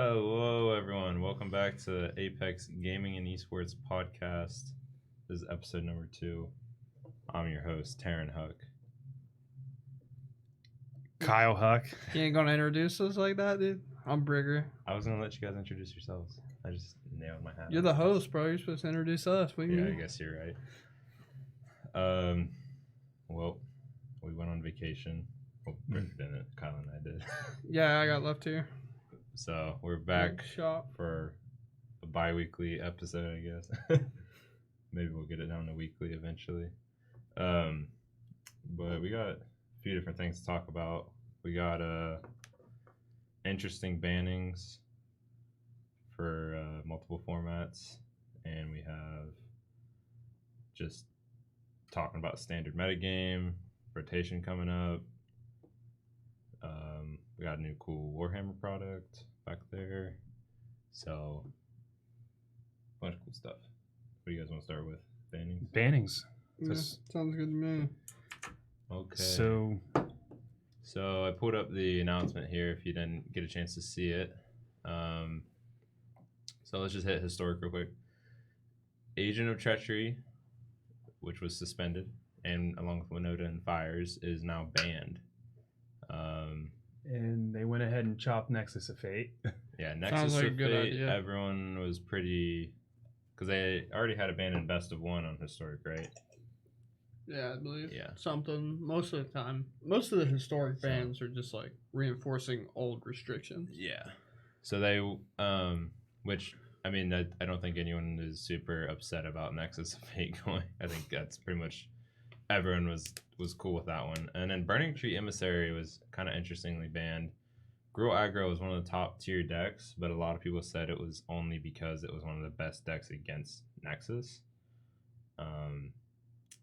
Hello, everyone. Welcome back to Apex Gaming and Esports Podcast. This is episode number 2. I'm your host, Taryn Huck. Kyle Huck. You ain't gonna introduce us like that, dude? I'm Brigger. I was going to let you guys introduce yourselves. I just nailed my hat. You're the host, bro. You're supposed to introduce us. Yeah, I guess you're right. Well, we went on vacation. Well, Brick didn't. Kyle and I did. Yeah, I got left here. So we're back Shop. for a bi-weekly episode, I guess. Maybe we'll get it down to weekly eventually. But we got a few different things to talk about. We got interesting bannings for multiple formats, and we have just talking about standard metagame, rotation coming up. We got a new cool Warhammer product back there. So, a bunch of cool stuff. What do you guys want to start with? Bannings. Yeah, sounds good to me. Okay. So I pulled up the announcement here if you didn't get a chance to see it. So let's just hit historic real quick. Agent of Treachery, which was suspended, and along with Winota and Fires, is now banned. And they went ahead and chopped Nexus of Fate. Yeah, Nexus Sounds like a of good Fate, idea. everyone was pretty... Because they already had a ban in Best of 1 on Historic, right? Yeah, I believe. Yeah. Something. Most of the time. Most of the historic bans are just like reinforcing old restrictions. Yeah. So they... which, I mean, I don't think anyone is super upset about Nexus of Fate going. I think that's pretty much... Everyone was cool with that one. And then Burning Tree Emissary was kind of interestingly banned. Gruul Aggro was one of the top tier decks, but a lot of people said it was only because it was one of the best decks against Nexus.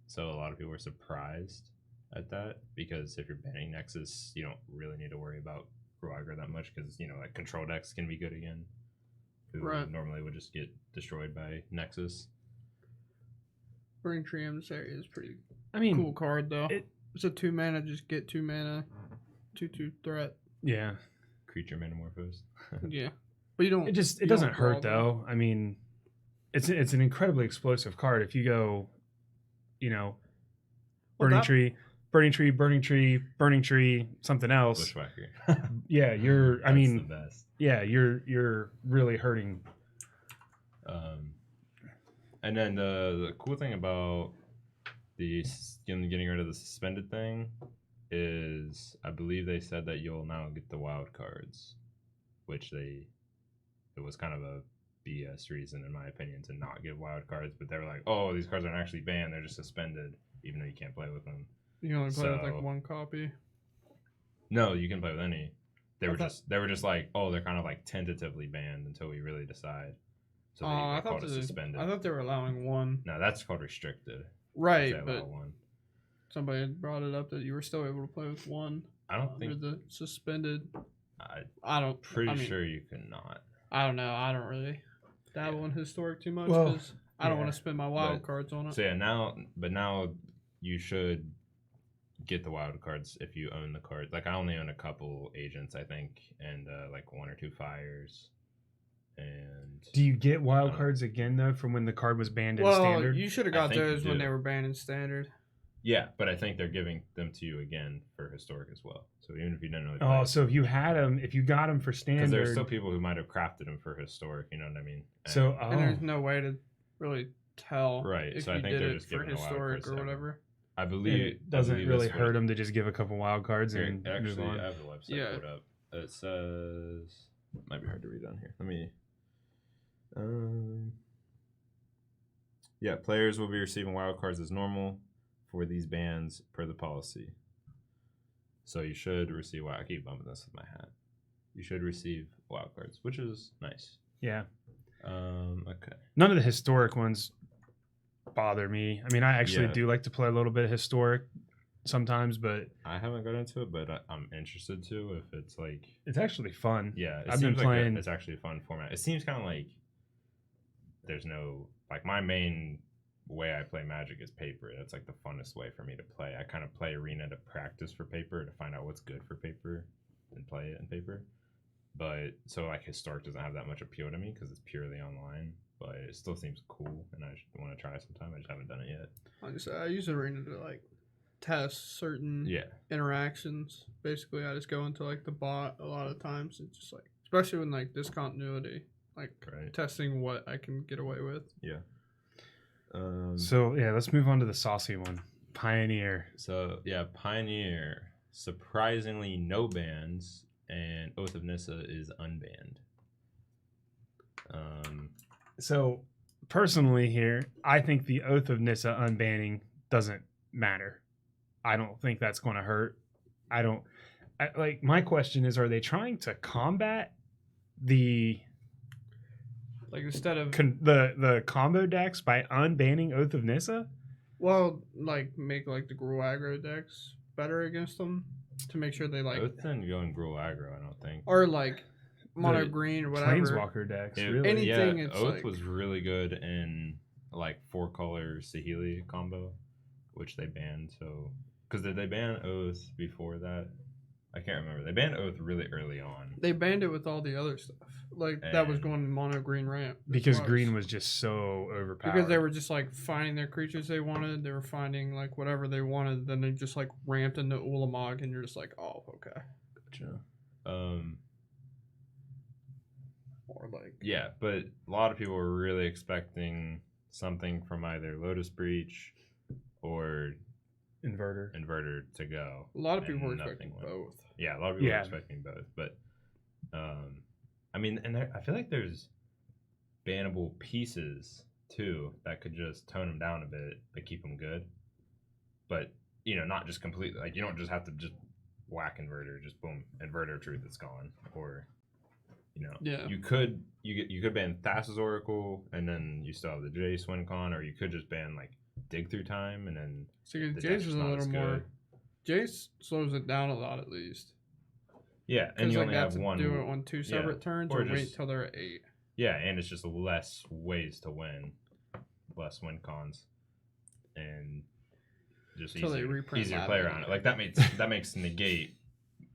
So a lot of people were surprised at that, because if you're banning Nexus, you don't really need to worry about Gruul Aggro that much, because, you know, like control decks can be good again, who Right. normally would just get destroyed by Nexus. Burning Tree Emissary is pretty I mean, cool card, though. It's a 2 mana, just get 2 mana, 2/2 threat. yeah. Creature Metamorphose. Yeah. But you don't. It you doesn't don't hurt brawl them. though. I mean, it's an incredibly explosive card. If you go, you know, Well, burning that- tree, burning tree, burning tree, burning tree, something else. Bushwhacker. Yeah, you're. I That's mean, the best. yeah, you're really hurting. And then the cool thing about the getting rid of the suspended thing is, I believe they said that you'll now get the wild cards, which it was kind of a BS reason in my opinion to not give wild cards, but they were like, oh, these cards aren't actually banned, they're just suspended, even though you can't play with them. You can only play with So- like one copy. No, you can play with any. They I were thought- just like, oh, they're kind of like tentatively banned until we really decide. So I they called it thought suspended. I thought they were allowing one. No, that's called restricted. If Right, they allow but one. somebody had brought it up that you were still able to play with one. I don't Under think. the suspended. I'm I don't. pretty I mean, sure you cannot. I don't know. I don't really dabble in historic too much Well, because I don't yeah. want to spend my wild But- cards on it. So yeah, now you should get the wild cards if you own the card. Like, I only own a couple agents, I think, and like 1 or 2 fires. And Do you get wild cards again though from when the card was banned in Well, standard? you should have I got think you those when do. they were banned in standard. yeah, but I think they're giving them to you again for historic as well. So even if you didn't really play, Oh, so if you had them, if you got them for because standard, there's still people who might have crafted them for historic. You know what I mean? so And there's no way to really tell Right, if so I you think did they're it just for giving the wild historic cards or to everyone. whatever. I and believe it doesn't I believe really that's hurt what- them to just give a couple wild cards Here, and move actually, on. I have the website Yeah. pulled up. It says, might be hard to read on here. Let me. Yeah, players will be receiving wild cards as normal for these bans per the policy. So you should receive. Wow, I keep bumping this with my hat. You should receive wild cards, which is nice. Yeah. Okay. None of the historic ones bother me. I mean, I actually Yeah. do like to play a little bit of historic sometimes, but I haven't got into it, but I'm interested to if it's like. it's actually fun. Yeah, it I've been seems like playing- it's actually a fun format. It seems kind of like there's no, like, my main way I play Magic is paper. That's like the funnest way for me to play. I kind of play Arena to practice for paper, to find out what's good for paper and play it in paper. but so like historic doesn't have that much appeal to me because it's purely online. But it still seems cool, and I want to try it sometime. I just haven't done it yet. I use Arena to like test certain interactions. Basically, I just go into like the bot a lot of times. It's just like, especially when like discontinuity, like testing what I can get away with. Yeah. So yeah, let's move on to the saucy one, Pioneer. So yeah, Pioneer. Surprisingly, no bans, and Oath of Nissa is unbanned. So personally, here, I think the Oath of Nissa unbanning doesn't matter. I don't think that's going to hurt. Like my question is, are they trying to combat the like instead of the combo decks by unbanning Oath of Nissa? Well, like make like the Gruul aggro decks better against them to make sure they like Oath didn't go in Gruul aggro, I don't think. Or like mono green or whatever. Planeswalker decks, really. Anything. Yeah, it's Oath like... was really good in like 4-color Saheeli combo, which they banned. So because did they ban Oath before that? I can't remember. They banned Oath really early on. They banned it with all the other stuff. Like that was going mono green ramp. Because green was just so overpowered. Because they were just like finding their creatures they wanted. They were finding like whatever they wanted. Then they just like ramped into Ulamog and you're just like, oh, okay. Gotcha. Or like yeah, but a lot of people were really expecting something from either Lotus Breach or Inverter to go. A lot of people were expecting both. Yeah, a lot of people were expecting both. But I mean, and I feel like there's bannable pieces too that could just tone them down a bit to keep them good. But you know, not just completely. Like you don't just have to just whack Inverter, just boom, Inverter Truth, it's gone. Or you know, you could ban Thassa's Oracle and then you still have the Jace WinCon, or you could just ban like Dig Through Time and then. So Jace is a little more. Jace slows it down a lot at least. Yeah, and you only have one. Do it on 2 separate turns, or wait till they're at 8. Yeah, and it's just less ways to win, less win cons, and just easier play around it. Like that makes Negate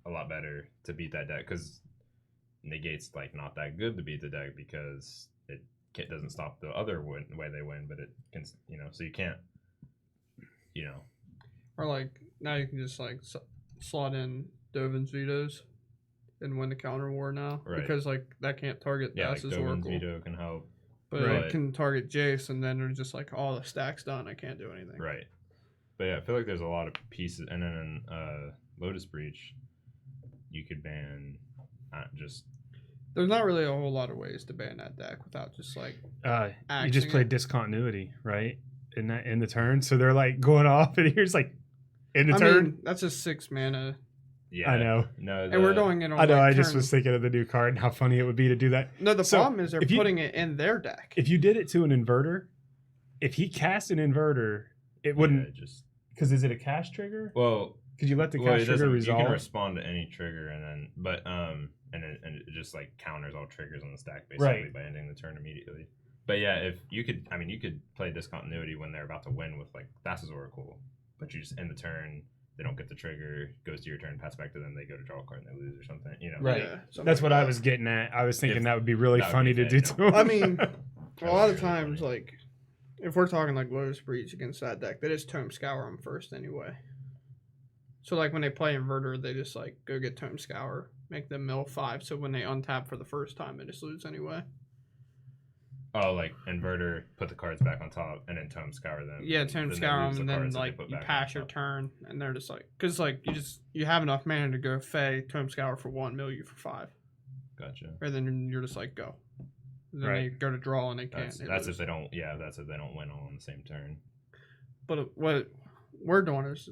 a lot better to beat that deck because Negate's like not that good to beat the deck because it doesn't stop the other way they win, but it can, you know, so you can't, you know. Or like now you can just like slot in Dovin's vetoes and win the counter war now because like that can't target Thassa's Oracle. Veto can help, but it can target Jace, and then they're just like, oh, the stack's done. I can't do anything. Right. But yeah, I feel like there's a lot of pieces, and then in Lotus Breach, you could ban just. There's not really a whole lot of ways to ban that deck without just like. You just play discontinuity, right? In the turn, so they're like going off, and here's like in the turn. Mean, that's a 6 mana. Yeah, I know. No, and we're going in. On I know. like I just was thinking of the new card and how funny it would be to do that. No, the problem is they're putting it in their deck. If you did it to an Inverter, if he cast an Inverter, it wouldn't just because is it a cast trigger? Well, could you let the cast trigger resolve? You can respond to any trigger, and then and it just like counters all triggers on the stack basically by ending the turn immediately. But yeah, if you could, I mean, you could play discontinuity when they're about to win with like Thassa's Oracle, but you just end the turn. They don't get the trigger, goes to your turn, pass back to them, they go to draw a card and they lose or something. You know, right? Yeah, that's like what I was getting at. I was thinking that would be really funny to do to them. I mean, a lot of times, like if we're talking like Lotus Breach against that deck, they just Tome Scour them first anyway. So like when they play Inverter, they just like go get Tome Scour, make them mill 5. So when they untap for the first time, they just lose anyway. Oh, like Inverter, put the cards back on top, and then Tome Scour them. Yeah, Tome Scour them, and then like you pass your turn, and they're just like, because like you have enough mana to go Fae, Tome Scour for 1, mill you for 5. Gotcha. Or then you're just like go. And then they go to draw and they can't. That's if they don't. Yeah, that's if they don't win all on the same turn. But what we're doing is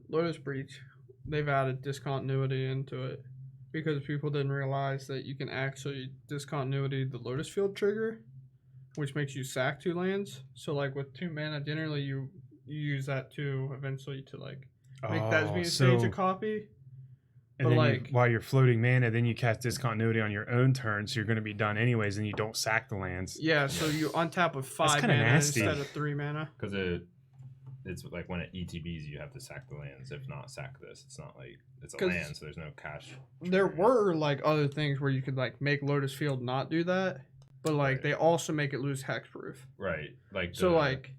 Lotus Breach. They've added discontinuity into it because people didn't realize that you can actually discontinuity the Lotus Field trigger, which makes you sack 2 lands. So like with 2 mana, generally you use that to eventually to like make that be a stage a copy. And then like while you're floating mana, then you cast discontinuity on your own turn, so you're going to be done anyways, and you don't sack the lands. Yeah, so you untap with 5 mana instead of 3 mana. Because it's like when it ETBs, you have to sack the lands. If not, sack this. It's not like it's a 'Cause land, so there's no cash. There were like other things where you could like make Lotus Field not do that, but like Right. they also make it lose hexproof. Right, like So like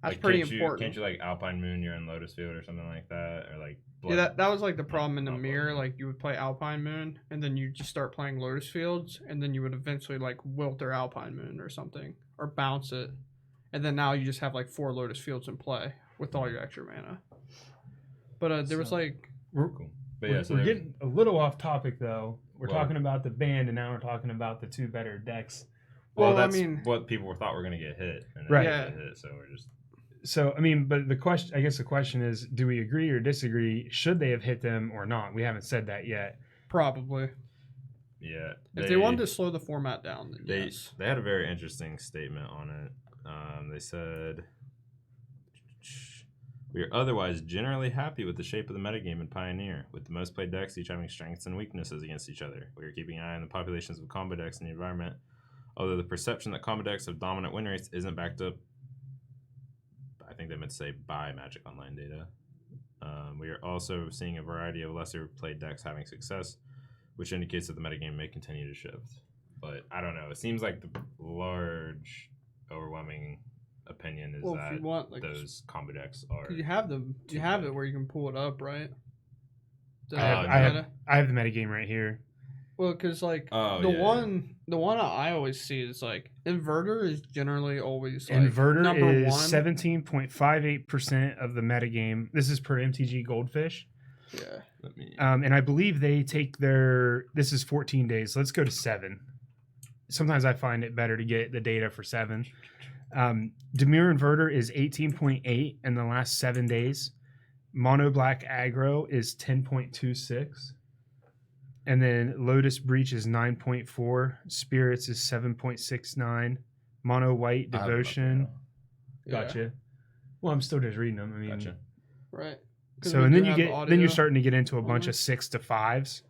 that's pretty important. Can't you like Alpine Moon? You're in Lotus Field or something like that, or like Yeah, that was like the problem in the Blood mirror. Moon. Like you would play Alpine Moon, and then you just start playing Lotus Fields, and then you would eventually like wilt their Alpine Moon or something, or bounce it, and then now you just have like 4 Lotus Fields in play with all your extra mana. But there was like We're, cool. But we're, yeah, so we're there's- getting a little off topic though. We're Well- talking about the band, and now we're talking about the 2 better decks. well, well, I that's mean- what people thought were gonna get hit, and then Right. they Yeah. get hit, so we're just So I mean, but the question, I guess, the question is, do we agree or disagree? Should they have hit them or not? We haven't said that yet. probably yeah. if they wanted to slow the format down, then They yes. they had a very interesting statement on it. They said, "We are otherwise generally happy with the shape of the metagame in Pioneer, with the most played decks each having strengths and weaknesses against each other. We are keeping an eye on the populations of combo decks in the environment, although the perception that combo decks have dominant win rates isn't backed up. I think they meant to say by Magic Online data. We are also seeing a variety of lesser played decks having success, which indicates that the metagame may continue to shift. But I don't know. It seems like the large, overwhelming opinion is Well, if that you want like those combo decks are. you have them, too you have big. it where you can pull it up, right? The I have, meta? I have the metagame right here. Well, because like Oh, the yeah, one I always see is like inverter is generally always like Inverter number is one. 17.58% of the metagame. This is per MTG Goldfish. Yeah, Let me. And I believe they take this is 14 days. Let's go to 7. Sometimes I find it better to get the data for 7. Demure Inverter is 18.8 in the last 7 days. Mono Black Aggro is 10.26. And then Lotus Breach is 9.4. Spirits is 7.69. Mono White I have them up Devotion. yeah. Gotcha. Well, I'm still just reading them. I mean, Gotcha. Right. 'Cause so we and do then you have get then audio. you're starting to get into a bunch Mhm. of 6 to 5s.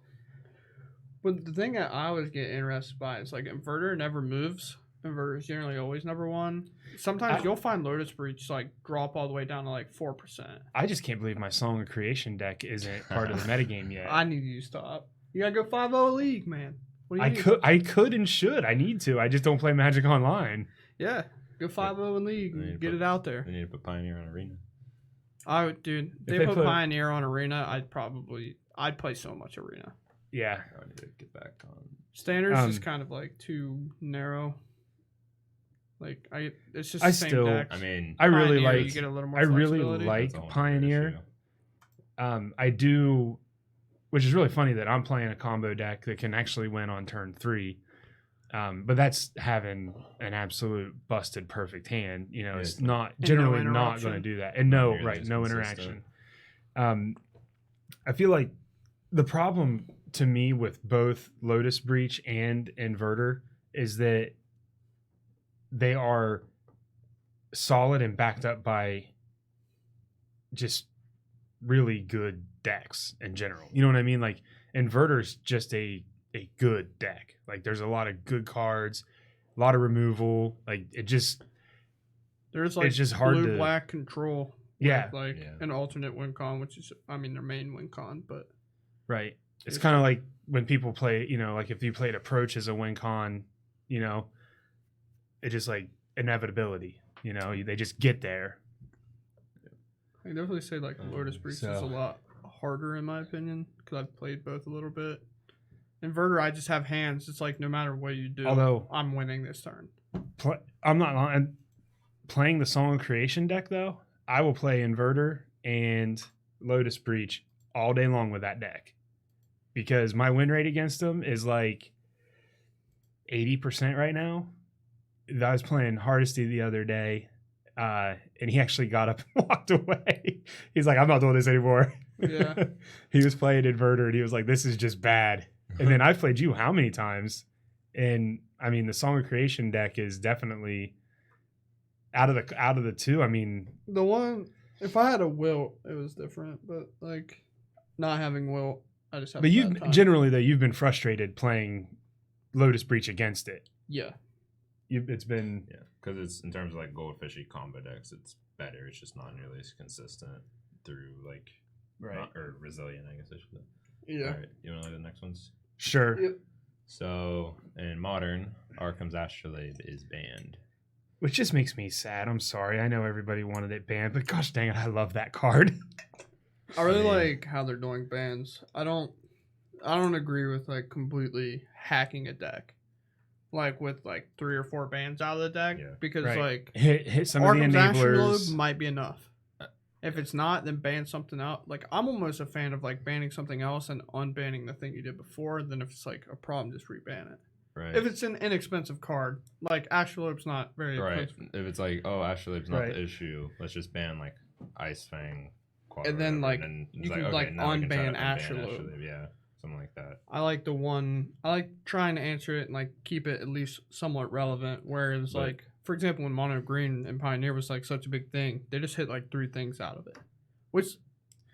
But the thing that I always get interested by is like inverter never moves. Inverter is generally always number one. Sometimes you'll find Lotus Breach like drop all the way down to like 4%. I just can't believe my Song of Creation deck isn't part of the metagame yet. I need you to stop. You gotta go 5-0 league, man. What do you need? I could and should. I need to. I just don't play Magic Online. Yeah, go 5-0 in league I need to and get put- it out there. We need to put Pioneer on Arena. I would, dude. If they they put put- Pioneer on Arena, I'd play so much Arena. Yeah. I need to get back on. Standards is Um, kind of like too narrow. Like it's just I the same still- deck. I mean, I really Pioneer, you like get a little more I really flexibility. like that's a whole nother Pioneer. issue. I do, which is really funny that I'm playing a combo deck that can actually win on turn 3. But that's having an absolute busted perfect hand. You know, Yeah, it's it's not no generally not interruption. going to do that. And no, Pioneer right, is no consistent. interaction. I feel like the problem to me with both Lotus Breach and Inverter is that they are solid and backed up by just really good decks in general. You know what I mean? Like Inverter's just a good deck. Like there's a lot of good cards, a lot of removal. Like it just There's like it's just hard blue to- black control. Yeah. with, like Yeah. an alternate win con, which is their main win con, but right. It's It's- kind of like when people play, you know, like if you played Approach as a win con, you know, it's just like inevitability. You know, they just get there. I definitely say like Lotus Breach is a so- lot harder in my opinion because I've played both a little bit. Inverter, I just have hands. It's like no matter what you do, Although I'm winning this turn. I'm not lying. Playing the Song of Creation deck though, I will play Inverter and Lotus Breach all day long with that deck because my win rate against them is like 80% right now. I was playing Hardesty the other day, and he actually got up and walked away. He's like, "I'm not doing this anymore." Yeah. He was playing Inverter, and he was like, "This is just bad." And then I played you how many times? And I mean, the Song of Creation deck is definitely out of the two. I mean, The one, if I had a Wilt, it was different, but like not having Wilt, I just have. but a you've bad time. generally though you've been frustrated playing Lotus Breach against it. Yeah. It's been Yeah, because it's in terms of like goldfishy combo decks, it's better. It's just not nearly as consistent through like Right. or resilient, I guess I should say. Yeah. All right, you want to look at the next ones? Sure. Yep. So in modern, Arkham's Astrolabe is banned. Which just makes me sad. I'm sorry. I know everybody wanted it banned, but gosh dang it, I love that card. I really mean- like how they're doing bans. I don't agree with like completely hacking a deck, like with like 3 or 4 bans out of the deck, Yeah. because Right. like Hit some of the Arkham's Astrolabe enablers. might be enough. If it's not, then ban something out. Like I'm almost a fan of like banning something else and unbanning the thing you did before. Then if it's like a problem, just reban it. Right. If it's an inexpensive card, like Astrolabe's not very Right. expensive. If it's like, oh, Astrolabe's not Right. the issue, let's just ban like Ice Fang. Quad And or then, whatever, like, and then you it's can, like, now we can try to unban unban Astrolabe. Yeah, something like that. I like trying to answer it and like keep it at least somewhat relevant. Whereas But- like for example, when Mono Green and Pioneer was like such a big thing, they just hit like 3 things out of it. Which,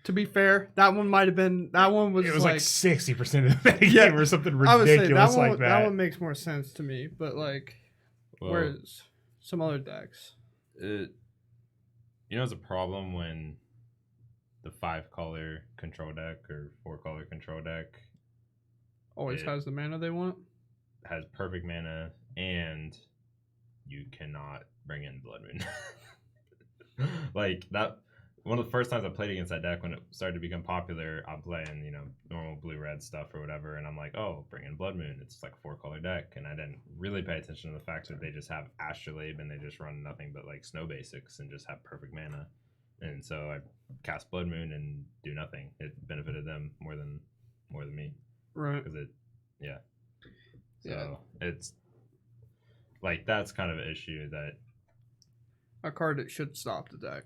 to be fair, that one might have been It was like 60% of the metagame Yeah, or something I would say ridiculous that one, like that. that one makes more sense to me. But like, Well, whereas some other decks, it's a problem when the 5-color control deck or 4-color control deck always It- has the mana they want. has perfect mana and you cannot bring in Blood Moon. Like that. One of the first times I played against that deck when it started to become popular, I'm playing, normal blue-red stuff or whatever, and I'm like, oh, bring in Blood Moon. It's like a 4-color deck, and I didn't really pay attention to the fact that they just have Astrolabe and they just run nothing but like snow basics and just have perfect mana. And so I cast Blood Moon and do nothing. It benefited them more than me Right. because Yeah. So it's like that's kind of an issue that A card that should stop the deck.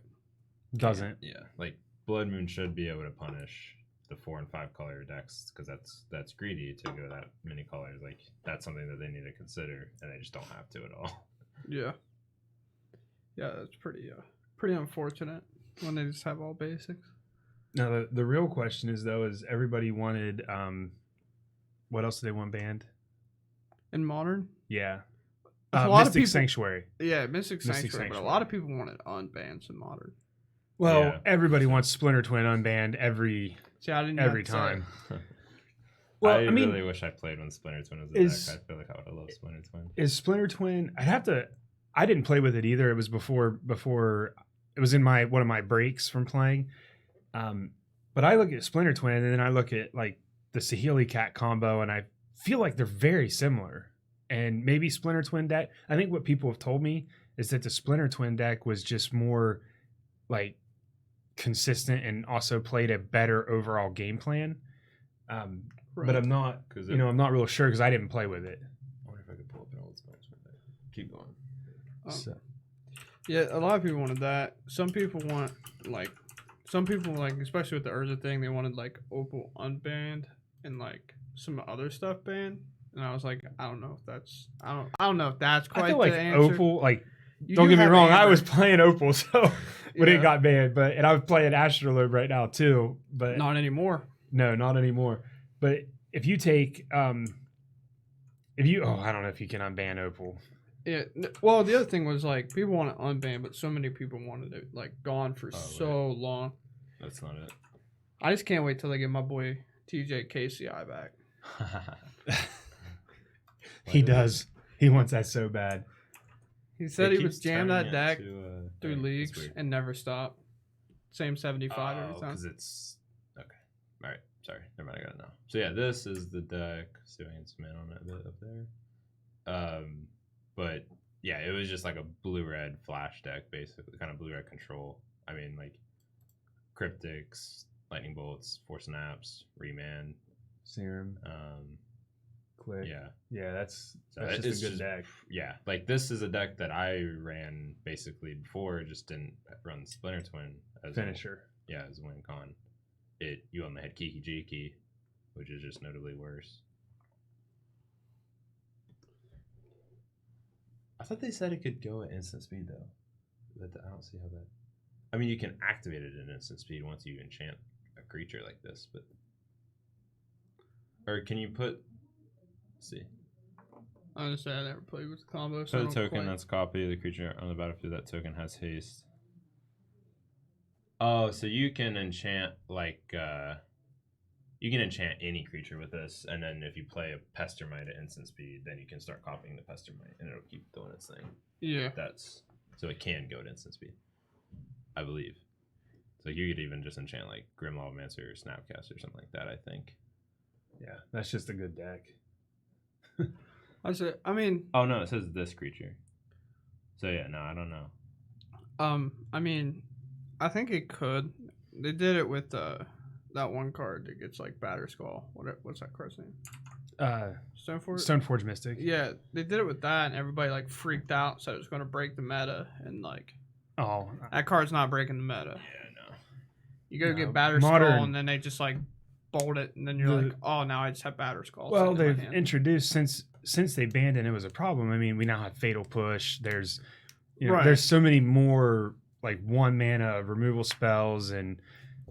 Doesn't. like Blood Moon should be able to punish the 4 and 5-color decks because that's greedy to go that many colors. Like that's something that they need to consider, and they just don't have to at all. Yeah. Yeah, that's pretty unfortunate when they just have all basics. Now the real question is though, is everybody wanted what else do they want banned? In Modern, Yeah. A lot of Mystic people- Sanctuary. yeah, Mystic Sanctuary, but a Sanctuary. lot of people wanted unbans in Modern. Well, Yeah. everybody wants Splinter Twin unbanned every See, I didn't every have to say time. it. Well, I I mean, really wish I played when Splinter Twin was a is- deck. I feel like I would have loved Splinter Twin. is Splinter Twin? I didn't play with it either. It was before it was in one of my breaks from playing. But I look at Splinter Twin and then I look at like the Saheeli Cat combo and I feel like they're very similar. And maybe Splinter Twin deck. I think what people have told me is that the Splinter Twin deck was just more like consistent and also played a better overall game plan. But I'm not, 'Cause I'm not real sure because I didn't play with it. I wonder if I could pull up an old Splinter Twin deck. Keep going. So. Yeah, a lot of people wanted that. Some people, especially with the Urza thing, they wanted like Opal unbanned and like some other stuff banned. And I was like, I don't know if that's quite I feel like the answer. Opal, like, You don't do get me have wrong, I Amber. was playing Opal, so when Yeah. it got banned, and I'm playing Astrolabe right now too, but Not anymore. no, not anymore. But if you take, I don't know if you can unban Opal. Yeah. Well, the other thing was like people want it unbanned, but so many people wanted it like gone for Oh, so long. That's not it. I just can't wait till they get my boy TJ KCI back. He does. He wants that so bad. He said It he would keeps jam turning that deck it to, through that's leagues weird. and never stop. Same 75 every time. Because it's okay. All right, sorry, never mind. I got it now. So yeah, this is the deck. See if I can zoom in on it a bit up there. But yeah, it was just like a blue-red flash deck, basically, kind of blue-red control. I mean, like cryptics, lightning bolts, force snaps, remand. Serum, click. Yeah, Yeah, that's So just it's a good just- deck. yeah. Like this is a deck that I ran basically before. Just didn't run Splinter Twin as Finisher. as a win con. You only had Kiki Jiki, which is just notably worse. I thought they said it could go at instant speed though. But I don't see how that. I mean, you can activate it at instant speed once you enchant a creature like this, but or can you put? Let's see. Honestly, I never played with the combo. So I Put a don't token quite- that's copy of the creature on the battlefield. That token has haste. Oh, so you can enchant you can enchant any creature with this, and then if you play a Pestermite at instant speed, then you can start copying the Pestermite, and it'll keep doing its thing. Yeah. That's so it can go to instant speed, I believe. So you could even just enchant like Grim Lavamancer or Snapcast or something like that. I think. Yeah, that's just a good deck. I mean, Oh no, it says this creature. So yeah, no, I don't know. I mean, I think it could. They did it with that one card that gets like Batterskull. What's that card's name? Stoneforge. Stoneforge Mystic. Yeah, they did it with that, and everybody like freaked out, said it was going to break the meta, and like Oh, that card's not breaking the meta. Yeah, no. You go No, get Batterskull, Modern- and then they just like bolt it, and then you're like, oh, now I just have Batterskull. well, sitting in my they've hand. introduced since they banned it, it was a problem. I mean, we now have Fatal Push. There's, Right. there's so many more like 1 mana removal spells, and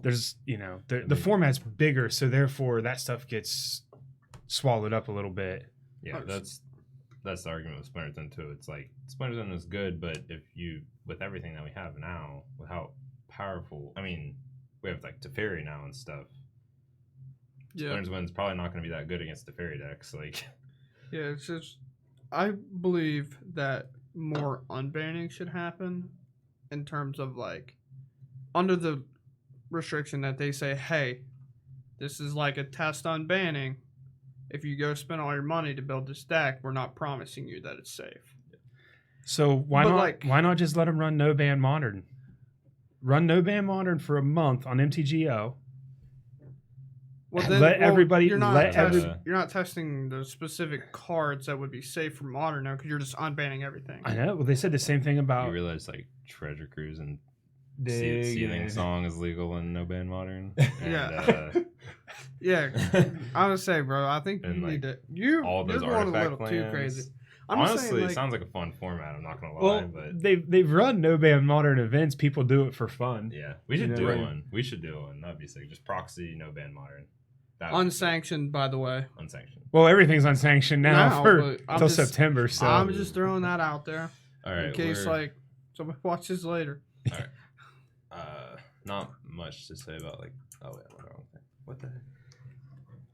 there's the format's bigger, so therefore that stuff gets swallowed up a little bit. Yeah, that's the argument with Splinter Zone too. It's like Splinter Zone is good, but if you with everything that we have now, with how powerful, I mean, we have like Teferi now and stuff. Yeah. Splinter Zone's probably not going to be that good against Teferi decks. Like, Yeah, it's just I believe that more unbanning should happen in terms of like under the restriction that they say, hey, this is like a test on banning. If you go spend all your money to build this deck, we're not promising you that it's safe. So why But, not like- why not just let them run no ban modern? Run no ban modern for a month on MTGO. Let everybody- You're not, let you're not testing the specific cards that would be safe for modern now because you're just unbanning everything. I know. Well, they said the same thing you about realize like Treasure Cruise and Dig Seething and- Song is legal in No Ban Modern. Yeah. Yeah, I would say, bro. I think you And, like, need to. You're all those going a artifact little too lands. crazy. I'm just Honestly, saying, it like, sounds like a fun format. I'm not gonna lie, well, but they've run no ban modern events. People do it for fun. yeah, we should You do know, right. one. We should do one. That'd be sick. Just proxy No Ban Modern. That would be sick. unsanctioned, by the way. Unsanctioned. Well, everything's unsanctioned now But I'm until just- September. So I'm just throwing that out there All right. in case, we're- like, somebody watches later. not much to say about like. Oh yeah, what wrong thing? What the heck?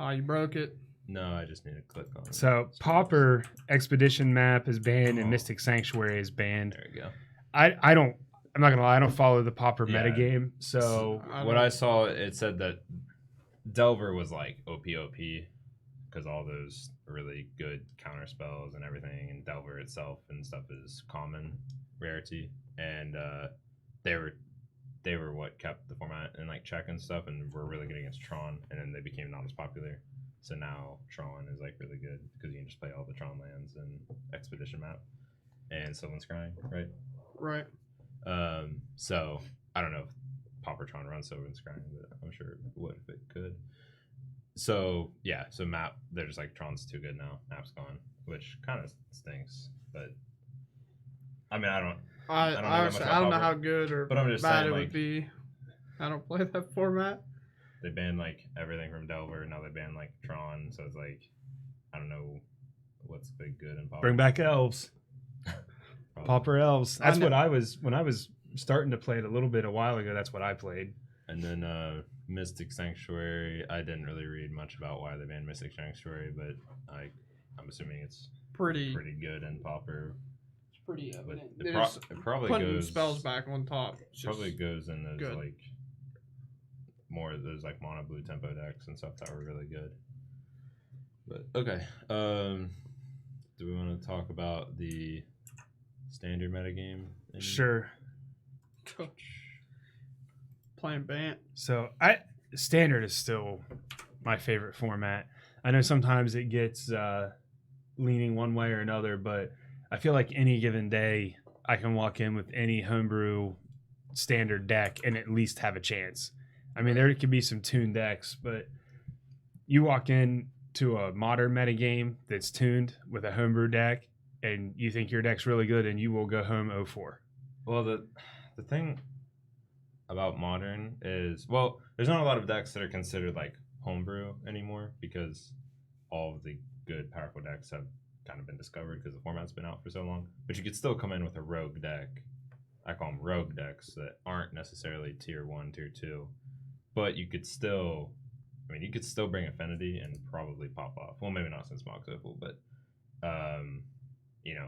Oh, you broke it. No, I just need to click on it. So Pauper Expedition Map is banned and Oh. Mystic Sanctuary is banned. There we go. I don't. I'm not gonna lie. I don't follow the Pauper Yeah. metagame. So What I saw, it said that Delver was like OP because all those really good counter spells and everything, and Delver itself and stuff is common rarity, and they were what kept the format in like check and stuff, and were really good against Tron, and then they became not as popular. So now Tron is like really good because you can just play all the Tron lands and Expedition Map and Sylvan Scrying, right? Right. So I don't know if Paupertron runs Sylvan Scrying, but I'm sure it would if it could. So yeah, so Map, they're just like Tron's too good now. Map's gone, which kind of stinks. But I mean, I don't know that Honestly, much I don't know about how good or But I'm just bad saying, it like- would be. I don't play that format. They banned like everything from Delver. Now they banned like Tron. So it's like I don't know what's big good in Pauper. bring back elves, Probably. Pauper elves. That's know- what I was when I was starting to play it a little bit a while ago. That's what I played. And then Mystic Sanctuary. I didn't really read much about why they banned Mystic Sanctuary, but I'm assuming it's Pretty good in Pauper. It's pretty But evident. it, There's it probably putting goes spells back on top. It's Probably just- goes in those good. like more of those like mono blue tempo decks and stuff that were really good. But okay, do we want to talk about the standard metagame? Sure. playing Bant. So standard is still my favorite format. I know sometimes it gets leaning one way or another, but I feel like any given day I can walk in with any homebrew standard deck and at least have a chance. I mean, there could be some tuned decks, but you walk in to a modern metagame that's tuned with a homebrew deck and you think your deck's really good and you will go home 0-4. Well, the thing about modern is, well, there's not a lot of decks that are considered like homebrew anymore because all of the good powerful decks have kind of been discovered because the format's been out for so long. But you could still come in with a rogue deck I call them rogue decks that aren't necessarily tier 1, tier 2, but you could still, you could still bring Affinity and probably pop off. Well, maybe not since Mox Opal, but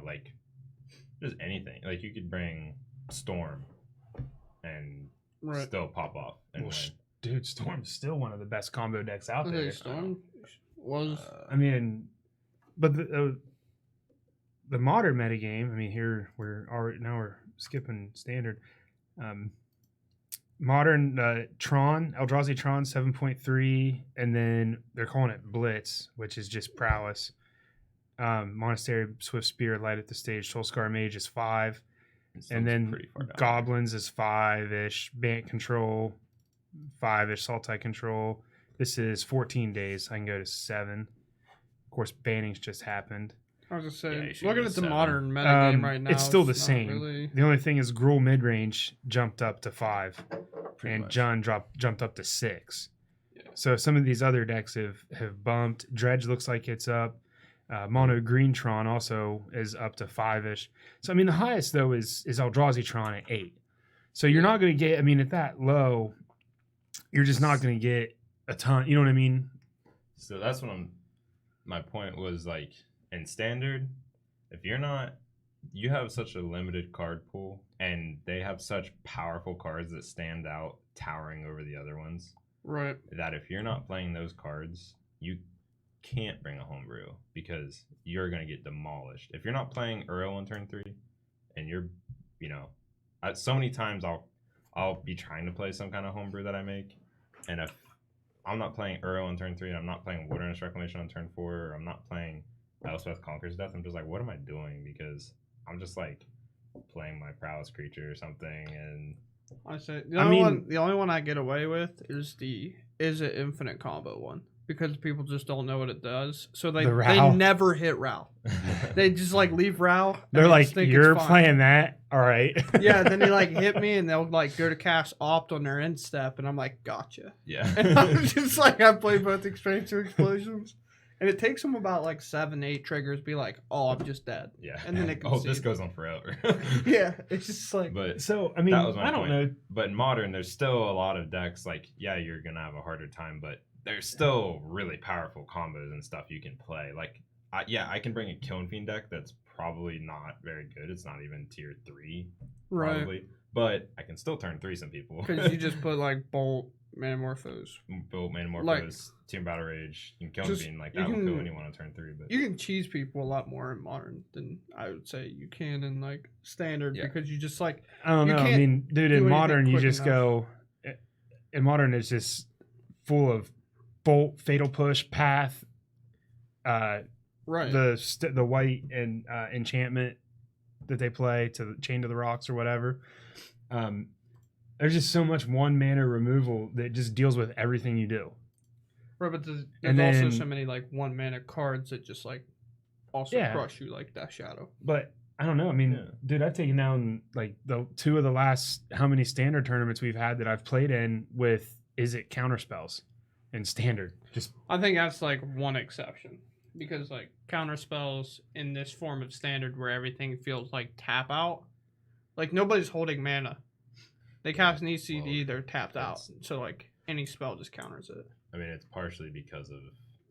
like just anything. Like you could bring Storm and still pop off and win. Dude, Storm's still one of the best combo decks out there. Storm was. But the modern metagame. Here we're skipping standard. Modern Tron, Eldrazi Tron 7.3, and then they're calling it Blitz, which is just prowess. Monastery, Swift Spear, Light at the Stage, Soulscar Mage is 5. And then Goblins is 5-ish, Bant Control, 5-ish, Sultai Control. This is 14 days. I can go to 7. Of course, banning's just happened. I was just saying, looking at the modern metagame right now, it's still the same. Really... The only thing is Gruul midrange jumped up to 5, and John jumped up to 6. Yeah. So some of these other decks have bumped. Dredge looks like it's up. Mono Green Tron also is up to 5-ish. So the highest though is Eldrazi Tron at 8. So you're not going to get. At that low, you're just not going to get a ton. You know what I mean? So that's what my point was, like, in standard, if you have such a limited card pool and they have such powerful cards that stand out towering over the other ones, right? That if you're not playing those cards, you can't bring a homebrew because you're going to get demolished. If you're not playing Uro on turn 3 and you're, so many times I'll be trying to play some kind of homebrew that I make, and if I'm not playing Uro on turn 3 and I'm not playing Wilderness Reclamation on turn 4, or I'm not playing Elspeth Conquers Death, I'm just like, what am I doing? Because I'm just like playing my prowess creature or something. And I say the only one I get away with is an infinite combo one, because people just don't know what it does, so they never hit Ral. They just like leave Ral. They're like, you're playing that, all right? Yeah, then they like hit me and they'll like go to cast Opt on their end step, and I'm like, gotcha. Yeah. And I'm just like, I play both Exchange to Explosions. And it takes them about like 7-8 triggers to be like, oh, I'm just dead. Yeah. And then it this goes on forever. Yeah. It's just like. But so, I don't know. But in Modern, there's still a lot of decks. Like, yeah, you're going to have a harder time, but there's still really powerful combos and stuff you can play. Like, I can bring a Kiln Fiend deck that's probably not very good. It's not even tier 3, probably. Right. But I can still turn 3 some people. Because you just put like Bolt, Manamorphose, Team Battle Rage, and Kiln Fiend, like that will kill anyone on turn 3. But you can cheese people a lot more in Modern than I would say you can in like Standard, because you just like, I don't know. Dude, in Modern you just go. In Modern it's just full of Bolt, Fatal Push, Path, right? The white and enchantment that they play to Chain to the Rocks or whatever. There's just so much 1 mana removal that just deals with everything you do. Right, but there's also so many like 1 mana cards that just like also crush you, like Death Shadow. But I don't know. Dude, I've taken down like the 2 of the last how many Standard tournaments we've had that I've played in with counterspells in Standard. I think that's like one exception, because like counterspells in this form of Standard where everything feels like tap out, like nobody's holding mana. They cast an ECD, they're tapped out. So, like, any spell just counters it. It's partially because of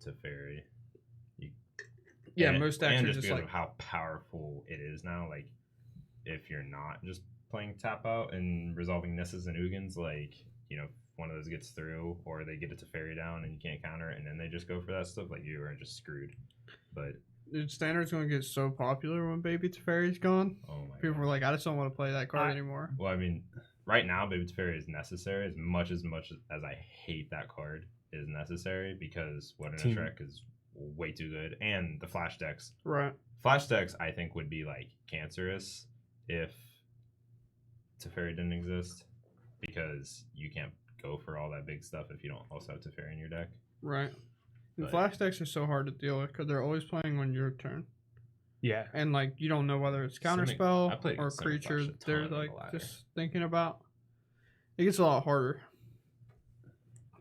Teferi. Most decks and are just because like, of how powerful it is now. Like, if you're not just playing tap out and resolving Nisses and Ugins, like, one of those gets through, or they get a Teferi down and you can't counter it, and then they just go for that stuff, like, you are just screwed. But dude, Standard's going to get so popular when Baby Teferi's gone. Oh my People are like, I just don't want to play that card anymore. Well, right now, Baby Teferi is necessary as much as I hate that card is necessary, because Wilderness Rec is way too good, and the Flash decks. Right. Flash decks, I think, would be like cancerous if Teferi didn't exist, because you can't go for all that big stuff if you don't also have Teferi in your deck. Right. And Flash decks are so hard to deal with because they're always playing on your turn. Yeah. And like you don't know whether it's counterspell or creature they're like just thinking about. It gets a lot harder.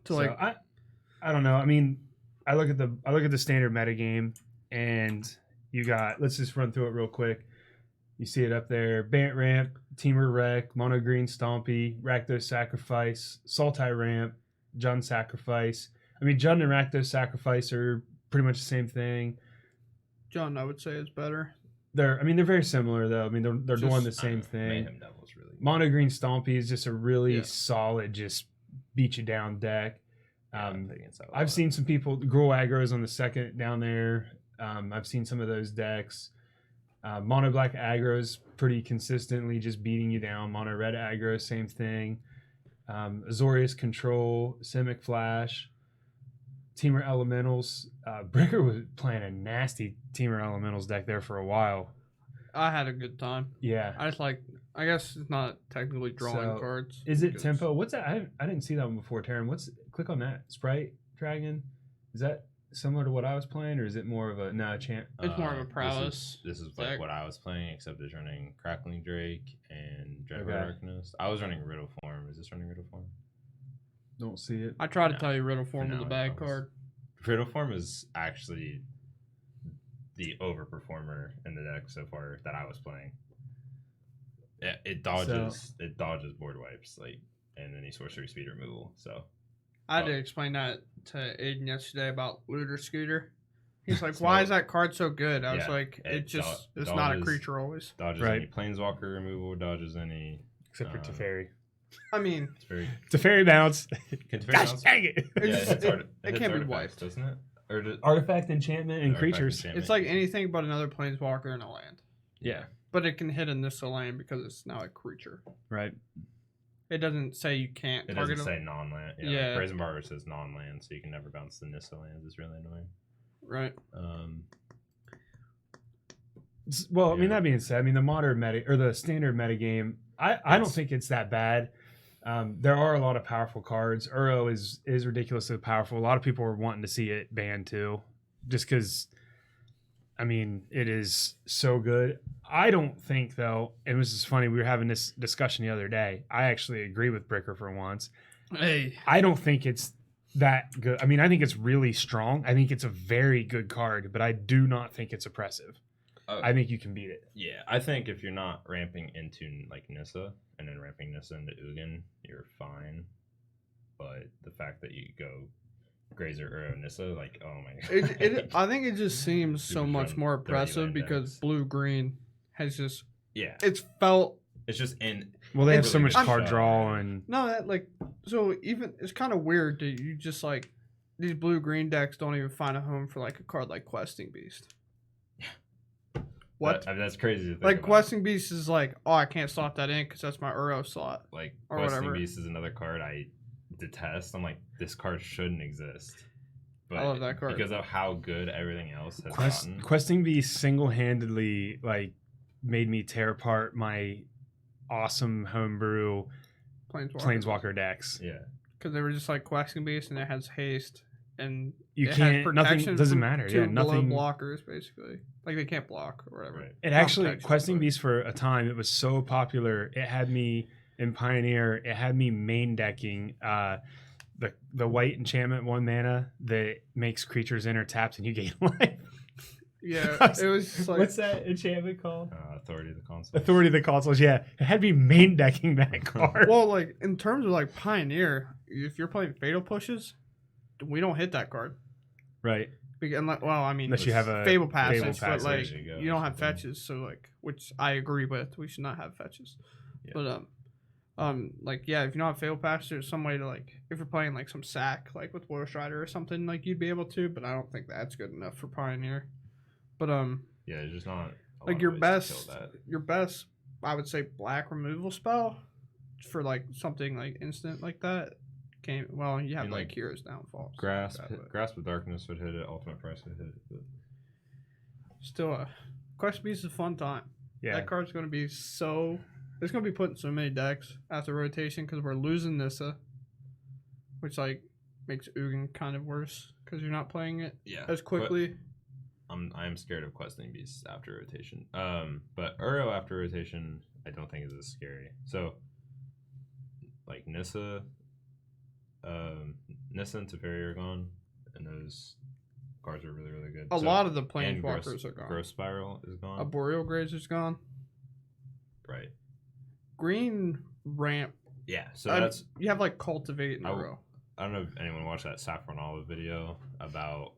I don't know. I look at the Standard metagame, and you got, let's just run through it real quick. You see it up there. Bant Ramp, Teamer Wreck, Mono Green Stompy, Rakdos Sacrifice, Sultai Ramp, Jund Sacrifice. I mean, Jund and Rakdos Sacrifice are pretty much the same thing. John, I would say, is better. They're very similar though. I mean, they're Just- doing the same thing. Mayhem Devil's really good. Mono Green Stompy is just a really Yeah. solid, just beat you down deck. Yeah, I play against that a I've lot. seen some people Gruul aggros on the second down there. I've seen some of those decks. Mono black aggros pretty consistently just beating you down. Mono red aggro, same thing. Azorius Control, Simic Flash, Teamer Elementals. Bricker was playing a nasty Teamer Elementals deck there for a while. I had a good time. Yeah. I guess it's not technically drawing So, cards. Is it because- tempo? What's that? I didn't see that one before, Taryn. Click on that. Sprite Dragon. Is that similar to what I was playing, or is it more of a chant? It's more of a prowess. This is deck. like what I was playing, except it's running Crackling Drake and Dread Okay. Darkness. I was running Riddle Form. Is this running Riddle Form? Don't see it. I tried to No. tell you Riddle Form For was a now, bad it was. card. Riddle Form is actually the overperformer in the deck so far that I was playing. It dodges board wipes and any sorcery speed removal. So I had to explain that to Aiden yesterday about Looter Scooter. He's like, It's "Why not- is that card so good?" I was Yeah, like, it it's not a dodges- creature always." dodges Right. any planeswalker removal, dodges any. Except for Um, Teferi. I mean, It's very. Teferi bounce. Can Teferi Gosh bounce? dang it. Yeah, It's- it hits it hits can't be artifacts, wiped. doesn't it? Or does, Artifact, enchantment, and Artifact, creatures. enchantment. it's like anything but another planeswalker in a land. Yeah. But it can hit in this land because it's now a creature. Right. It doesn't say you can't It target doesn't a- say non-land. Yeah. Brazen Barber says non-land, so you can never bounce the Nissa lands. It's really annoying. Right. Well, I mean, Yeah. that being said, I mean, the modern meta or the standard metagame, I don't It's- think it's that bad. There are a lot of powerful cards. Uro is ridiculously powerful. A lot of people are wanting to see it banned too, just because. I mean, it is so good. I don't think though, and this is funny. We were having this discussion the other day. I actually agree with Bricker for once. Hey. I don't think it's that good. I mean, I think it's really strong. I think it's a very good card, but I do not think it's oppressive. I think you can beat it. Yeah, I think if you're not ramping into like Nissa and then ramping Nissa into Ugin, you're fine. But the fact that you go Grazer Uro Nissa, like, oh my god. I think it just seems You'd so be much throwing more 30 oppressive land because decks. blue green has just Yeah, it's felt it's just in. Well, they have It's so much really card good draw shot. and no that like so even it's kind of weird that you just like these blue green decks don't even find a home for like a card like Questing Beast. What? I mean, that's crazy to think Like about. Questing Beast is like, oh, I can't slot that in because that's my Uro slot. Like or Questing whatever. Beast is another card I detest. I'm like, this card shouldn't exist. But I love that card. because of how good everything else has gotten. Questing Beast single-handedly like made me tear apart my awesome homebrew Planeswalker decks. Yeah, because they were just like Questing Beast and it has haste and You it can't. has Nothing protection doesn't from matter. two Yeah, nothing. below blockers basically. Like they can't block or whatever. right. It Not actually protection, Questing but- Beast for a time. It was so popular. It had me in Pioneer. It had me main decking the white enchantment 1 mana that makes creatures enter tapped and you gain life. Yeah, it was just like What's that enchantment called? Authority of the Console. Authority of the Consoles. Yeah, it had me main decking that card. well, like in terms of like Pioneer, if you're playing Fatal Pushes, we don't hit that card. Right. Well, I mean, Unless you have a Fable Passage, Fable but Passage. like There you go, you don't have something. fetches, so like, which I agree with. We should not have fetches. Yeah. But like yeah, if you don't have Fable Passage, there's some way to like, if you're playing like some sack, like with War Strider or something, like you'd be able to. But I don't think that's good enough for Pioneer. But Yeah, it's just not. a lot like of your ways to best, kill that. I would say black removal spell for like something like instant like that. Well, you have mean, like like, Hero's Downfall. Grasp of Darkness would hit it. Ultimate Price would hit it. But Still, Quest Beast is a fun time. Yeah. That card's going to be so. It's going to be put in so many decks after rotation because we're losing Nissa, which like makes Ugin kind of worse because you're not playing it yeah, as quickly. I'm scared of Questing Beasts after rotation. But Uro after rotation, I don't think is as scary. So, like Nissa, Nissa and Teferi are gone, and those cards are really really good. A lot of the and planeswalkers are gone. Growth Spiral is gone. Arboreal Grazer's gone. Right. Green ramp. Yeah. So that's you have like cultivate in a row. I don't know if anyone watched that Saffron Olive video about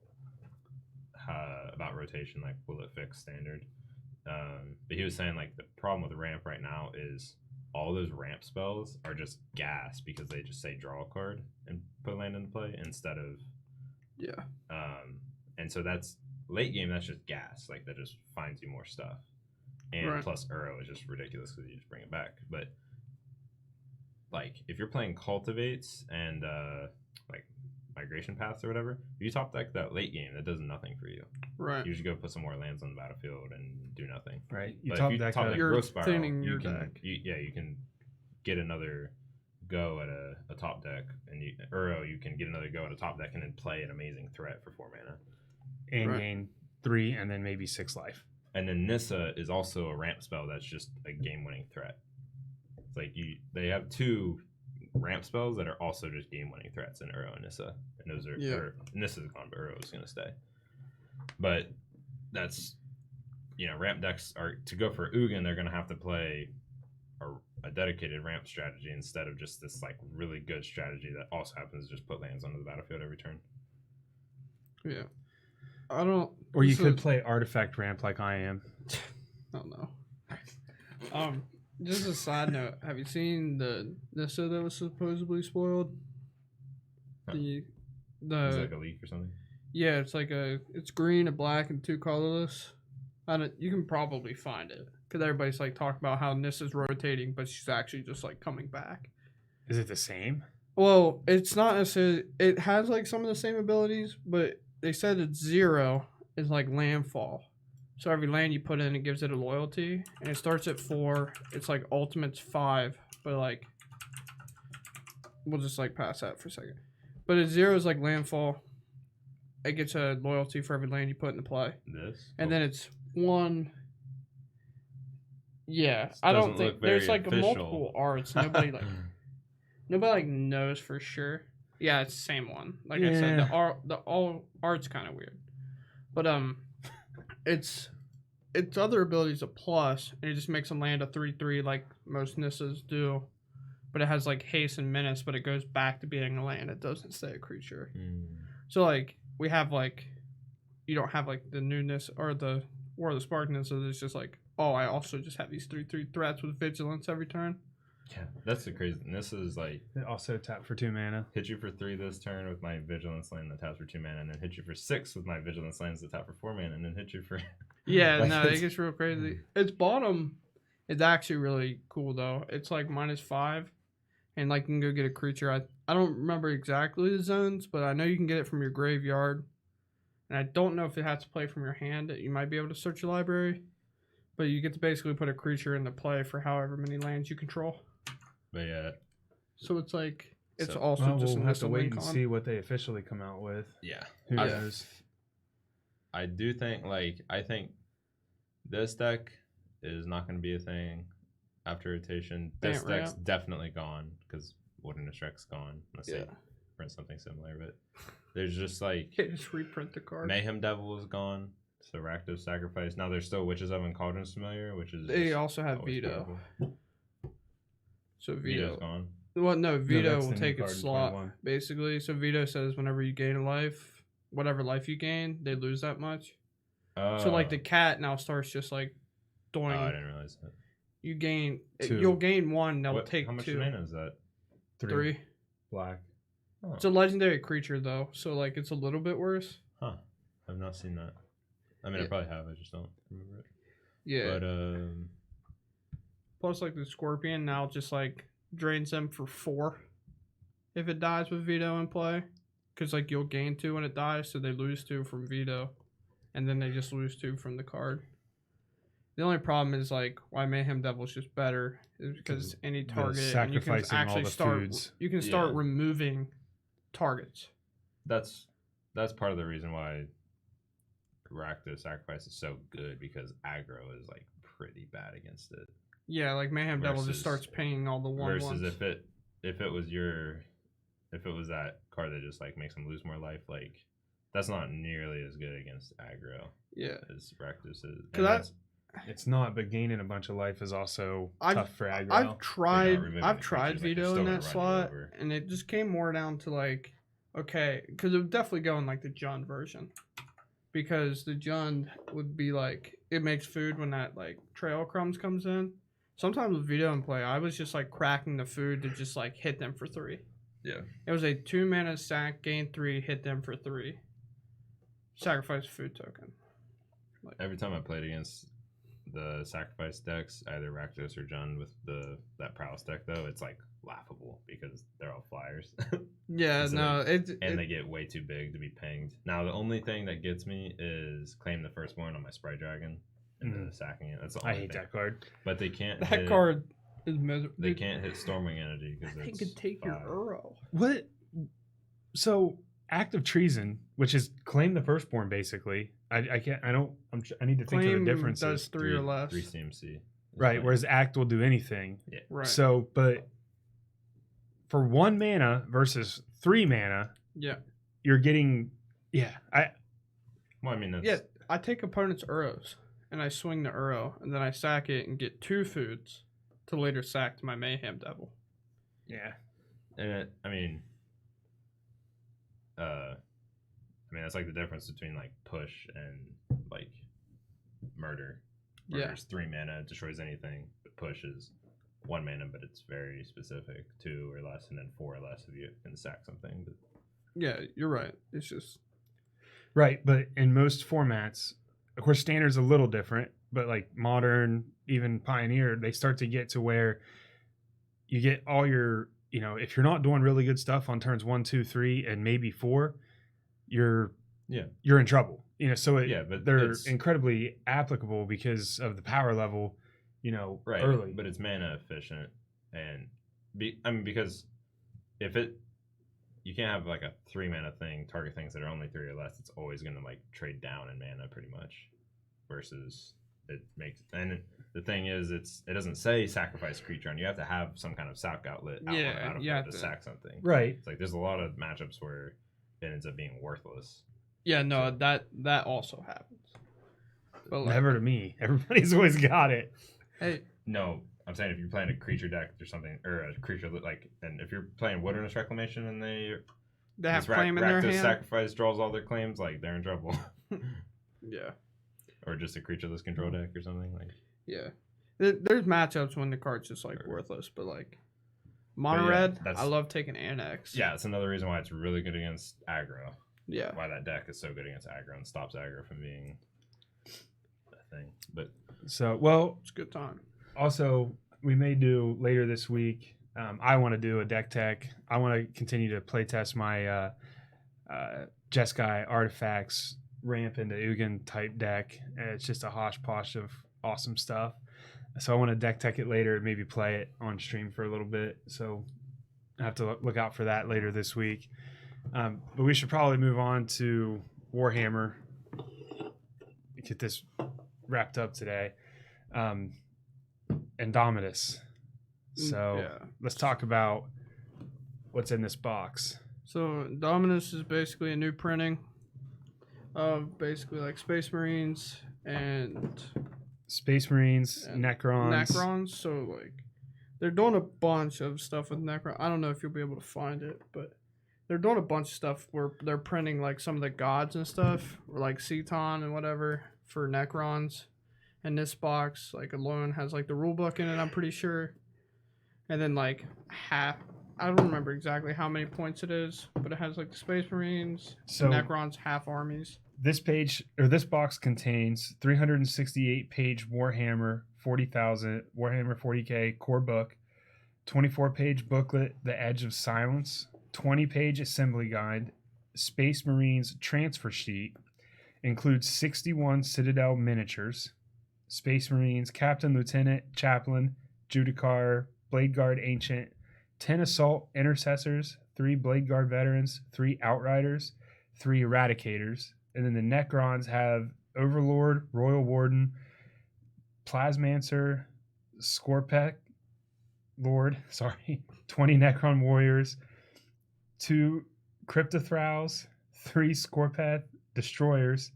rotation, like will it fix standard? But he was saying like the problem with the ramp right now is all those ramp spells are just gas because they just say draw a card and put land into play instead of and so that's late game. That's just gas, like that just finds you more stuff, and plus Uro is just ridiculous because you just bring it back. But like if you're playing cultivates and like migration paths or whatever, if you top deck that late game, that does nothing for you. Right. You just go put some more lands on the battlefield and do nothing. Right. You top deck you're Growth Spiral, thinning your deck. You can get another go at a top deck, and you can get another go at a top deck and then play an amazing threat for 4 mana. And gain 3 and then maybe 6 life. And then Nissa is also a ramp spell that's just a game-winning threat. It's like they have 2 ramp spells that are also just game-winning threats in Uro and Nissa. And those are Nissa's gone, but Uro is going to stay. But that's, ramp decks are, to go for Ugin, they're going to have to play a dedicated ramp strategy instead of just this like really good strategy that also happens to just put lands onto the battlefield every turn. Yeah. I don't. Or you could play artifact ramp like I am. I don't know. Just a side note. Have you seen the Nissa that was supposedly spoiled? Huh. It's like a leak or something. Yeah, it's green, a black, and 2 colorless. You can probably find it because everybody's like talking about how Nissa's rotating, but she's actually just like coming back. Is it the same? Well, it's not necessarily. It has like some of the same abilities, but they said it's 0 is like landfall. So every land you put in, it gives it a loyalty, and it starts at 4. It's like ultimate's 5, but like we'll just like pass that for a second. But at 0 is like landfall. It gets a loyalty for every land you put into play. And then it's 1. Yeah, I don't think there's like multiple arts. Nobody knows for sure. Yeah, it's the same one. Like I said, the all art's kind of weird, but its other abilities a plus, and it just makes a land a 3/3 like most Nissas do. But it has like haste and menace, but it goes back to being a land. It doesn't stay a creature. So like we have like, you don't have like the newness or the War of the Spark Nissa. It's just like, oh, I also just have these 3/3 threats with vigilance every turn. Yeah, that's the crazy. Nissa is like it also tap for 2 mana. Hit you for 3 this turn with my vigilance land that taps for 2 mana, and then hit you for 6 with my vigilance lands that tap for 4 mana, and then hit you for yeah. Like, no, it gets real crazy. Its bottom is actually really cool though. It's like -5, and like you can go get a creature. I don't remember exactly the zones, but I know you can get it from your graveyard, and I don't know if it has to play from your hand. You might be able to search your library, but you get to basically put a creature into play for however many lands you control. But yeah. So it's like it's also just we'll have to wait and see what they officially come out with. Yeah. Who knows? I do think I think this deck is not going to be a thing after rotation. This deck's definitely gone because Wilderness Wreck's gone. Unless they print something similar, but there's just like just reprint the card. Mayhem Devil is gone. So Rakdos Sacrifice. Now there's still Witches Oven Cauldron's familiar, which is they also have Veto. Beautiful. So Veto's gone. Well, no, Veto will take its slot basically. So Veto says whenever you gain a life, whatever life you gain, they lose that much. So like the cat now starts just like doing. Oh, I didn't realize that. You gain. 2. You'll gain 1. They'll take 2. How much mana is that? 3. Black. Oh. It's a legendary creature though, so like it's a little bit worse. Huh. I've not seen that. I mean, I probably have. I just don't remember it. Yeah. But plus, like the Scorpion now just like drains them for 4 if it dies with Veto in play, because like you'll gain 2 when it dies, so they lose 2 from Veto, and then they just lose 2 from the card. The only problem is like why Mayhem Devil's just better is because any target and you can actually start removing targets. That's part of the reason why Rakdos Sacrifice is so good, because aggro is like pretty bad against it. Yeah, like Mayhem Devil just starts paying all the 1/1s. Versus if it was that card that just like makes them lose more life, like that's not nearly as good against aggro. Yeah, as Rakdos is. It's not, but gaining a bunch of life is also I've- tough for aggro. I've tried removing I've the tried creatures, like, they're veto still in gonna that run you slot, over. and it just came more down to like, okay, because it would definitely go in like the Jund version, because the Jund would be like it makes food when that like trail crumbs comes in. Sometimes with veto and play, I was just like cracking the food to just like hit them for 3. Yeah. It was a 2 mana sack, gain 3, hit them for 3. Sacrifice a food token. Every time I played against the sacrifice decks, either Rakdos or Jund with that prowess deck, though, it's like laughable because they're all flyers. Yeah, So no, they get way too big to be pinged. Now, the only thing that gets me is claim the firstborn on my Sprite Dragon and sacking it. That's the only I hate thing. that card. But they can't that hit, card is miserable. They can't hit Stormwing Energy because They it's could take your 5. Uro. What? So, act of treason, which is claim the firstborn, basically. I can't. I don't. I need to think of Claim the differences. does 3 or less. 3 CMC. Right. Whereas act will do anything. Yeah. Right. So, but for 1 mana versus 3 mana, Yeah. you're getting. Yeah. Well, I mean, that's, Yeah, I take opponent's Uros and I swing the Uro and then I sack it and get 2 foods to later sack to my Mayhem Devil. Yeah. And that's like the difference between like push and like murder. Yeah. Murder's 3 mana, destroys anything. But push is 1 mana, but it's very specific. 2 or less, and then 4 or less if you can sack something. But Yeah, you're right. It's just Right. But in most formats, of course, standard's a little different, but like modern, even pioneer, they start to get to where you get all your, if you're not doing really good stuff on turns 1, 2, 3, and maybe 4, you're in trouble. So but they're it's incredibly applicable because of the power level, right. early. But it's mana efficient, and because if you can't have like a 3 mana thing target things that are only 3 or less. It's always going to like trade down in mana pretty much, versus it makes. And the thing is, it doesn't say sacrifice creature, and you have to have some kind of sack outlet out of you it have to to. sack something. Right. It's like there's a lot of matchups where it ends up being worthless. yeah, no, that also happens. But like, Never to me. Everybody's always got it. hey, No, I'm saying if you're playing a creature deck or something, or a creature like, and if you're playing Wilderness Reclamation and they have this claim in their Rakdos hand. sacrifice draws all their claims, like they're in trouble. Yeah, Or just a creatureless control deck or something like. yeah. There's matchups when the card's just like worthless, but like mono yeah, red, that's- I love taking Annex. Yeah, it's another reason why it's really good against aggro. Yeah. Why that deck is so good against aggro and stops aggro from being a thing. But So, well, It's a good time. also, we may do later this week. I want to do a deck tech. I want to continue to play test my Jeskai artifacts ramp into Ugin type deck. And it's just a hodgepodge of awesome stuff. So I want to deck tech it later, maybe play it on stream for a little bit. So I have to look out for that later this week. But we should probably move on to Warhammer. Get this wrapped up today. Indomitus. So Yeah. let's talk about what's in this box. So Indomitus is basically a new printing of basically like Space Marines and Space Marines, And Necrons. Necrons. So like they're doing a bunch of stuff with Necron. I don't know if you'll be able to find it, but they're doing a bunch of stuff where they're printing like some of the gods and stuff, or like Ceton and whatever for Necrons. And this box, like alone, has like the rule book in it, I'm pretty sure. And then like half, I don't remember exactly how many points it is, but it has like the Space Marines, So Necrons, half armies. this this box contains 368 page Warhammer 40,000 Warhammer 40K core book, 24 page booklet, The Edge of Silence, 20 page assembly guide, Space Marines transfer sheet, includes 61 Citadel miniatures, Space Marines Captain, Lieutenant, Chaplain, Judicar, Blade Guard Ancient, 10 Assault Intercessors, 3 Blade Guard Veterans, 3 Outriders, 3 Eradicators, and then the Necrons have Overlord, Royal Warden, Plasmancer, Scorpek Lord, 20 Necron Warriors, 2 Cryptothrals, 3 Scorpeth Destroyers,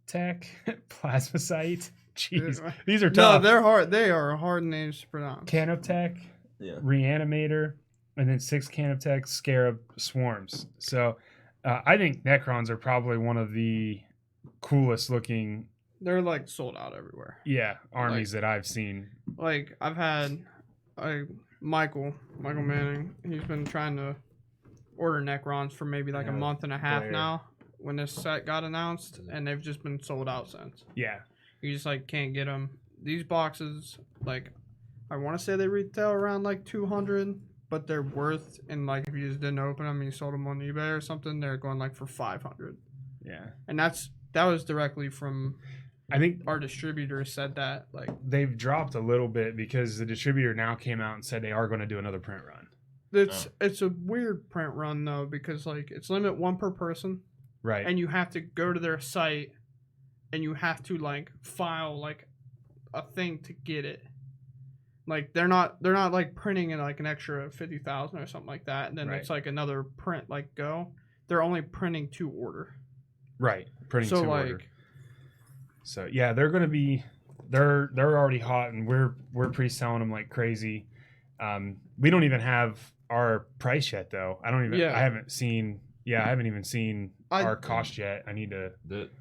Tech, Plasmacyte. Jeez, Yeah. these are No, tough. they're hard. They are hard names to pronounce. Canoptech, Yeah. Reanimator, and then 6 Canoptech Scarab Swarms. So I think Necrons are probably one of the coolest looking, They're like sold out everywhere. armies that I've seen. Like I've had Michael Manning. He's been trying to order Necrons for maybe like a Yeah, month and a half Blair. now when this set got announced, and they've just been sold out since. Yeah. You just like can't get them. These boxes, like, I want to say they retail around like 200, but they're worth, and like if you just didn't open them and you sold them on eBay or something, they're going like for 500. Yeah. And that was directly from I think our distributor said that, like, they've dropped a little bit because the distributor now came out and said they are going to do another print run. it's a weird print run though, because like it's limit 1 per person, Right. and you have to go to their site and you have to like file like a thing to get it. Like they're not like printing in like an extra 50,000 or something like that, and then Right. it's like another print like go. They're only printing to order. Right. Printing So to like order. So yeah, they're going to be they're already hot, and we're pre-selling them like crazy. We don't even have our price yet though. I haven't even seen our cost yet. I need to.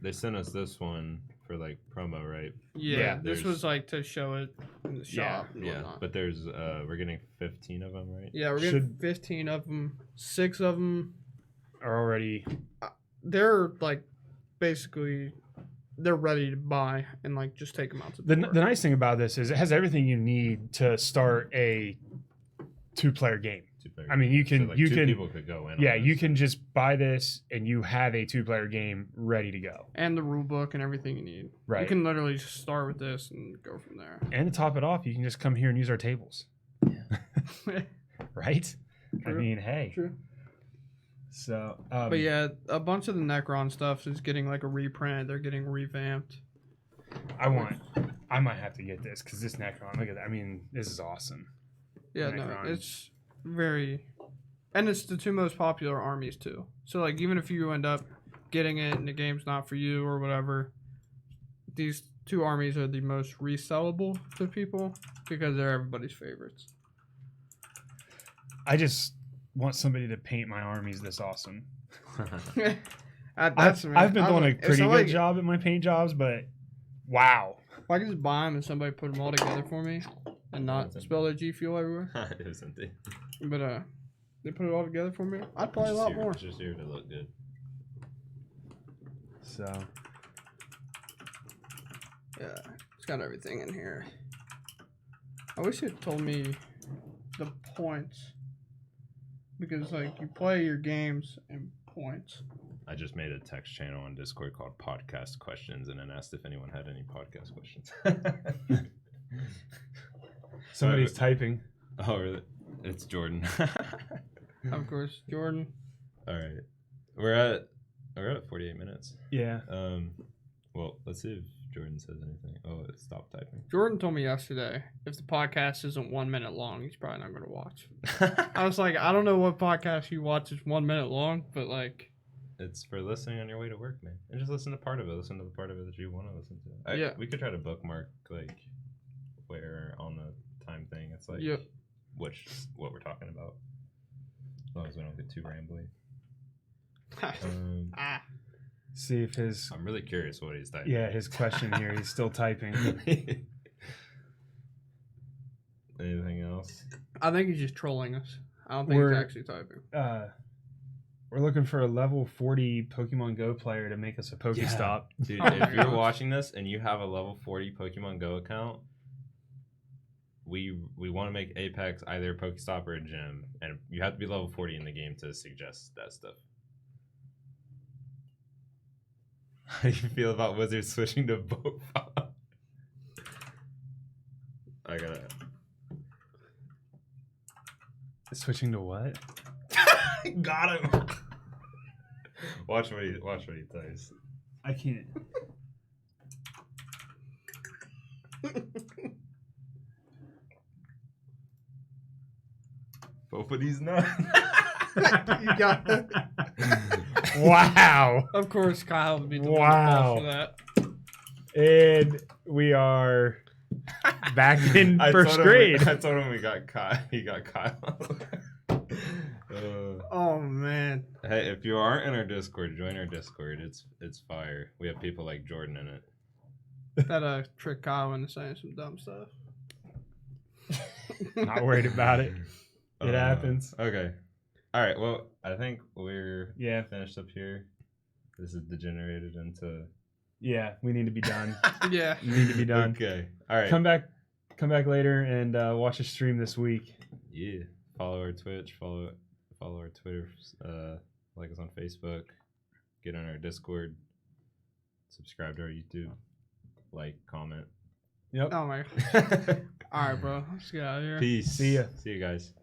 They sent us this one for like promo, right? yeah, this there's- was like to show it in the shop. and Yeah, whatnot. but there's we're getting 15 of them, right? Yeah, we're getting 15 of them. 6 of them, Are already. they're like basically they're ready to buy and like just take them out to The door. nice thing about this is it has everything you need to start a 2-player game. Two-player. I mean, you can So, like, you two can people could go in. yeah, on you this. can just buy this and you have a 2-player game ready to go. And the rule book and everything you need. Right. You can literally just start with this and go from there. And to top it off, you can just come here and use our tables. Right? I True. mean, hey. True. So, But yeah, a bunch of the Necron stuff is getting like a reprint. They're getting revamped. I might have to get this because this Necron, look at that. I mean, this is awesome. Yeah, Necron. no, it's very, and it's the 2 most popular armies too. So like, even if you end up getting it and the game's not for you or whatever, these 2 armies are the most resellable to people because they're everybody's favorites. I just want somebody to paint my armies this awesome. I've been doing a pretty good job at my paint jobs, but wow. If I could just buy them and somebody put them all together for me and not spill their G Fuel everywhere, It was empty. but they put it all together for me, I'd play a lot more. Just here to look good. So, Yeah, it's got everything in here. I wish it told me the points, because like you play your games in points. I just made a text channel on Discord called Podcast Questions, and then asked if anyone had any podcast questions. somebody's typing. Oh, really? It's Jordan. Of course, Jordan. All right, we're at 48 minutes. Yeah. Well, let's see if Jordan says anything. Oh, it stopped typing. Jordan told me yesterday if the podcast isn't 1 minute long, he's probably not going to watch. I was like, I don't know what podcast you watch is 1 minute long, but like, It's for listening on your way to work, man. And just listen to part of it. Listen to the part of it that you want to listen to. Yeah. We could try to bookmark, like, where on the time thing it's like, Yep. what we're talking about. As long as we don't get too rambly. See if his I'm really curious what he's typing. his question here. He's still typing. Anything else? I think he's just trolling us. I don't think We're- he's actually typing. We're looking for a level 40 Pokemon Go player to make us a Pokestop. Dude, Oh my if you're gosh. watching this and you have a level 40 Pokemon Go account, we want to make Apex either a Pokestop or a gym, and you have to be level 40 in the game to suggest that stuff. How do you feel about Wizards switching to both? I gotta. Switching to what? Got him. Watch what he types. I can't. Both of these nuts. You got it. Wow. Of course, Kyle would be the Wow. one to fall for that. And we are back in first grade. I told him we got caught. He got caught. Oh man. Hey, if you aren't in our Discord, join our Discord. It's fire. We have people like Jordan in it. That trick Kyle into saying some dumb stuff. Not worried about it. It happens. Okay. All right. Well, I think we're finished up here. This is degenerated into. Yeah, we need to be done. Yeah. We need to be done. Okay. All right. Come back later and watch a stream this week. Yeah. Follow our Twitch. Follow our Twitter. Like us on Facebook. Get on our Discord. Subscribe to our YouTube. Like, comment. Yep. Oh my. All right, bro. Let's get out of here. Peace. See ya. See you guys.